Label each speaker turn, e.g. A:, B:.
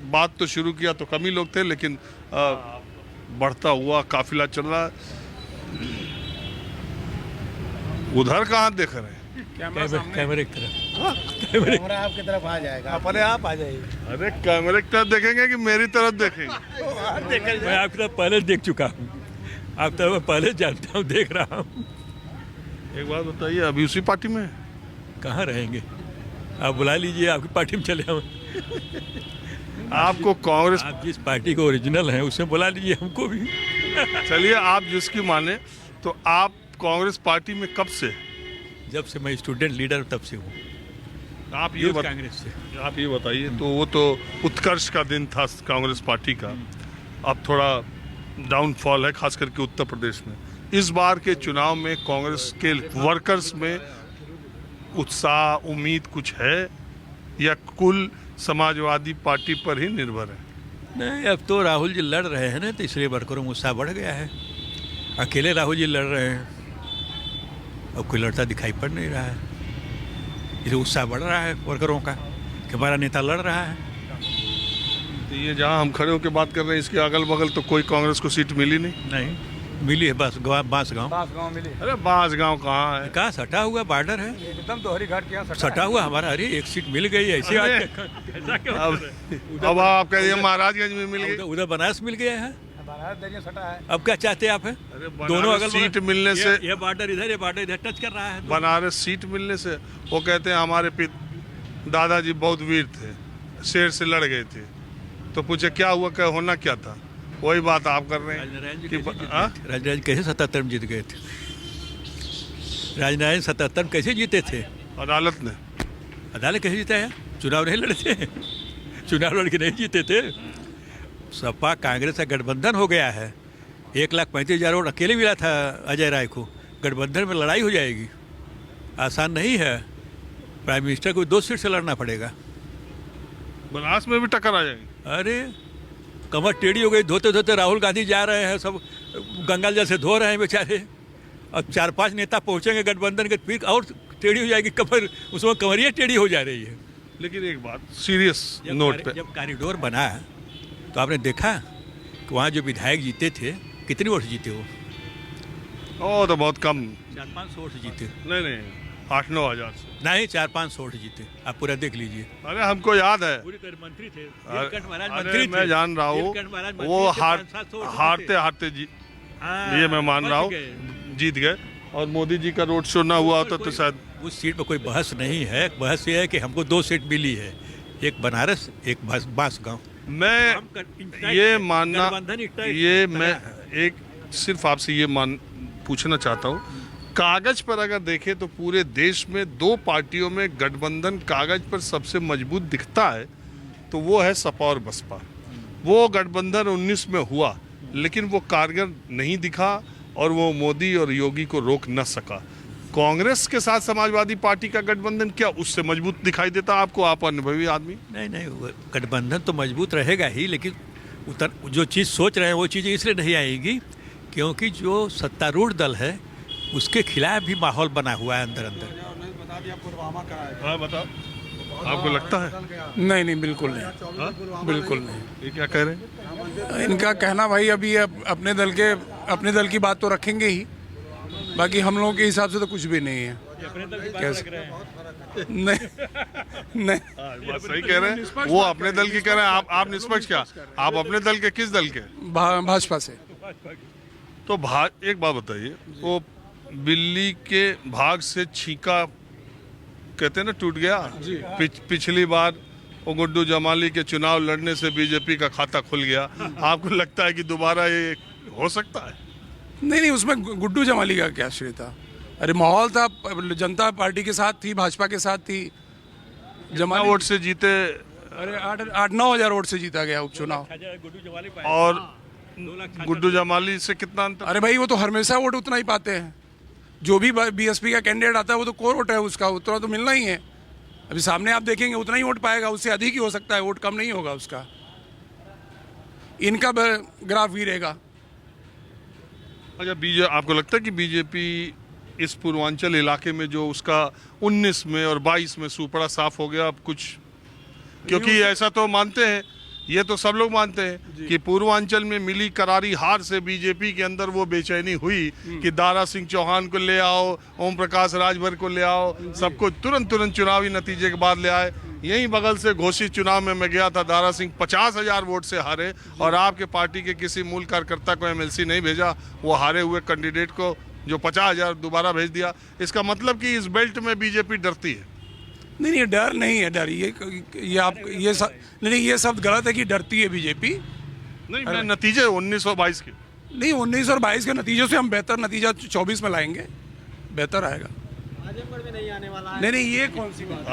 A: बात तो शुरू किया तो कम ही लोग थे, लेकिन बढ़ता हुआ काफिला चल रहा है। उधर कहाँ देख रहे हैं?
B: कैमरे की तरफ,
C: कैमरा आपकी तरफ आ जाएगा,
B: अपने आप आ जाइए।
A: अरे कैमरे की तरफ देखेंगे कि मेरी तरफ देखेंगे?
B: मैं आपकी तरफ पहले देख चुका हूँ, आप तरफ मैं पहले जानता हूँ, देख रहा हूँ।
A: एक बात बताइए, अभी उसी पार्टी में है?
B: कहाँ रहेंगे? आप बुला लीजिए, आपकी पार्टी में चले हम।
A: आपको कांग्रेस,
B: आप जिस पार्टी को ओरिजिनल हैं उसमें बुला लीजिए हमको भी।
A: चलिए आप जिसकी माने, तो आप कांग्रेस पार्टी में कब से?
B: जब से मैं स्टूडेंट लीडर तब से हूँ,
A: आप ये
B: कांग्रेस से।
A: आप ये बताइए, तो वो तो उत्कर्ष का दिन था कांग्रेस पार्टी का, अब थोड़ा डाउनफॉल है, खास करके उत्तर प्रदेश में। इस बार के चुनाव में कांग्रेस के वर्कर्स में उत्साह, उम्मीद कुछ है, या कुल समाजवादी पार्टी पर ही निर्भर है?
B: नहीं, अब तो राहुल जी लड़ रहे हैं ना, तो इसलिए वर्करों में उत्साह बढ़ गया है। अकेले राहुल जी लड़ रहे हैं, अब कोई लड़ता दिखाई पड़ नहीं रहा है, इसलिए उत्साह बढ़ रहा है वर्करों का कि हमारा नेता लड़ रहा है।
A: तो ये जहां हम खड़े होकर बात कर रहे हैं, इसके अगल बगल तो कोई कांग्रेस को सीट मिली नहीं?
B: मिली है बस बांसगांव।
C: मिली।
A: अरे बांसगांव कहाँ है?
B: कहाँ सटा हुआ बॉर्डर है,
C: एकदम दोहरी घाट के
B: सटा हुआ हमारा। अरे एक सीट मिल गई ऐसे।
A: अब आप कह रहे हैं महाराजगंज में मिल गई,
B: उधर बनारस मिल गया है,
C: सटा है।
B: अब क्या चाहते हैं आप? है दोनों अगल
A: सीट मिलने से,
B: ये बॉर्डर इधर, ये बॉर्डर इधर टच कर रहा है।
A: बनारस सीट मिलने से वो कहते हैं हमारे दादाजी बहुत वीर थे, शेर से लड़ गए थे, तो पूछे क्या हुआ, क्या होना क्या था? वही बात आप कर रहे हैं कि
B: राजनारायण कैसे 77 में जीत गए थे? राजनारायण 77 में कैसे जीते थे?
A: अदालत ने।
B: अदालत कैसे जीता है? चुनाव नहीं लड़े थे, चुनाव लड़ के नहीं जीते थे। सपा कांग्रेस का गठबंधन हो गया है, 1,35,000 वोट अकेले मिला था अजय राय को। गठबंधन में लड़ाई हो जाएगी, आसान नहीं है। प्राइम मिनिस्टर को 2 सीट से लड़ना पड़ेगा।
A: बनारस में भी टक्कर आ जाएगी।
B: अरे कमर टेढ़ी हो गई, धोते धोते राहुल गांधी जा रहे हैं, सब गंगा जल से धो रहे हैं बेचारे। अब 4-5 नेता पहुंचेंगे गठबंधन के, फिर और टेढ़ी हो जाएगी कमर, उसमें कमरिया टेढ़ी हो जा रही है।
A: लेकिन एक बात सीरियस नोट पे,
B: जब कॉरिडोर बना तो आपने देखा कि वहाँ जो विधायक जीते थे, कितनी वोट जीते वो?
A: तो बहुत कम,
B: 400-500 वोट जीते।
A: नहीं 8-9 हजार से
B: नहीं, 400-500 वोट जीते, आप पूरा देख लीजिए।
A: अरे हमको याद है,
B: मंत्री थे,
A: अरे मैं जान रहा हूँ, वो हारते हारते ये मैं मान रहा हूँ जीत गए, और मोदी जी का रोड शो ना हुआ होता तो शायद।
B: उस सीट पर कोई बहस नहीं है, बहस ये है कि हमको 2 सीट मिली है, एक बनारस, एक बांसगांव।
A: मैं ये मानना, ये मैं एक सिर्फ आपसे ये पूछना चाहता हूँ, कागज पर अगर देखें तो पूरे देश में 2 पार्टियों में गठबंधन कागज पर सबसे मजबूत दिखता है, तो वो है सपा और बसपा। वो गठबंधन 19 में हुआ, लेकिन वो कारगर नहीं दिखा और वो मोदी और योगी को रोक न सका। कांग्रेस के साथ समाजवादी पार्टी का गठबंधन क्या उससे मजबूत दिखाई देता आपको? आप अनुभवी आदमी।
B: नहीं, गठबंधन तो मजबूत रहेगा ही, लेकिन जो चीज़ सोच रहे हैं वो चीज़ इसलिए नहीं आएगी क्योंकि जो सत्तारूढ़ दल है उसके खिलाफ भी माहौल बना हुआ है अंदर अंदर।
A: हाँ बताओ, आपको लगता है?
C: नहीं बिल्कुल नहीं, बिल्कुल नहीं।
A: ये क्या कह रहे हैं?
C: इनका कहना भाई अभी अपने दल की बात तो रखेंगे ही, बाकी हम लोगों के हिसाब से तो कुछ भी नहीं है। कैसे? नहीं
A: बात सही कह रहे हैं, वो अपने दल की कह रहे हैं, आप निष्पक्ष क्या? आप अपने दल के किस दल के?
C: भाजपा से।
A: तो एक बात बताइए, वो बिल्ली के भाग से छीका कहते हैं ना टूट गया। पिछली बार वो गुड्डू जमाली के चुनाव लड़ने से बीजेपी का खाता खुल गया, आपको लगता है कि दोबारा ये हो सकता है?
C: नहीं, उसमें गुड्डू जमाली का क्या श्रेय था? अरे माहौल था, जनता पार्टी के साथ थी, भाजपा के साथ थी।
A: जमाली वोट से जीते,
C: अरे 8-9 हजार वोट से जीता गया उपचुनाव।
A: और गुड्डू जमाली से कितना अंतर?
C: अरे भाई वो तो हमेशा वोट उतना ही पाते हैं, जो भी बीएसपी का कैंडिडेट आता है वो तो कोर वोट है उसका, उतना तो मिलना ही है। अभी सामने आप देखेंगे उतना ही वोट पाएगा, उससे अधिक ही हो सकता है, वोट कम नहीं होगा उसका। इनका ग्राफ गिरेगा।
A: अच्छा, आपको लगता है कि बीजेपी इस पूर्वांचल इलाके में जो उसका 19 में और 22 में सुपड़ा साफ हो गया अब कुछ? क्योंकि ऐसा तो मानते हैं ये तो सब लोग मानते हैं कि पूर्वांचल में मिली करारी हार से बीजेपी के अंदर वो बेचैनी हुई कि दारा सिंह चौहान को ले आओ, ओम प्रकाश राजभर को ले आओ, सबको तुरंत चुनावी नतीजे के बाद ले आए। यहीं बगल से घोषित चुनाव में मैं गया था, दारा सिंह 50,000 वोट से हारे और आपके पार्टी के किसी मूल कार्यकर्ता को एमएलसी नहीं भेजा, वो हारे हुए कैंडिडेट को जो 50,000 दोबारा भेज दिया। इसका मतलब कि इस बेल्ट में बीजेपी डरती है।
C: नहीं, डर नहीं है, डर ये आप नहीं, ये शब्द गलत है कि डरती है बीजेपी।
A: नहीं, मैं नतीजे 1922 के
C: नहीं, 19 और 22 के नतीजों से हम बेहतर नतीजा 24 में लाएंगे, बेहतर आएगा।
D: आजमगढ़ में नहीं आने वाला है।
C: नहीं, ये कौन सी बात है?
A: अब